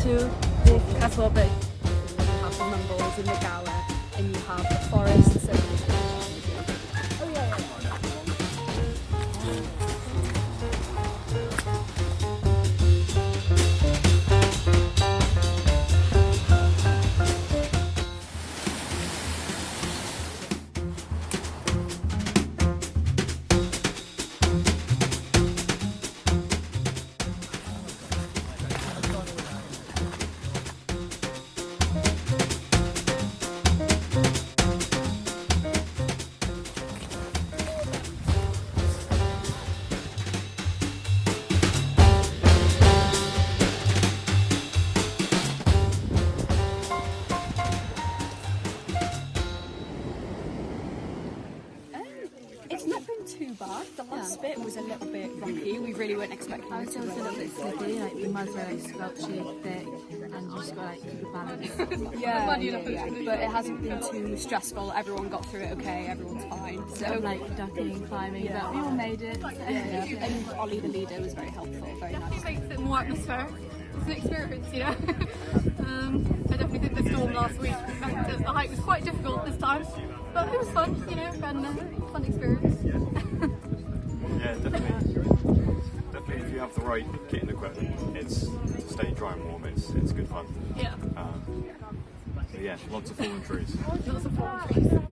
to walk Caswell Bay. You have the Mumbles and the Gower, and you have the forests. Oh yeah. It's not been too bad. The last bit was a little bit rocky. We really weren't expecting I it was to also a go. little bit slippery, like the mud's very sculptured, thick, and you just got like keep your balance. Yeah. But it hasn't been too stressful. Everyone got through it okay. Everyone's fine. So So like ducking and climbing, but we all made it. and Ollie, the leader, was very helpful. Very nice. Makes it more atmospheric. It's an experience, you know. I definitely think the storm last week meant that the hike was quite difficult this time, but it was fun, you know, and fun experience. Yeah, definitely. Definitely, if you have the right kit and equipment, it's to stay dry and warm. It's good fun. Yeah, So yeah, lots of fallen trees. lots of fallen trees.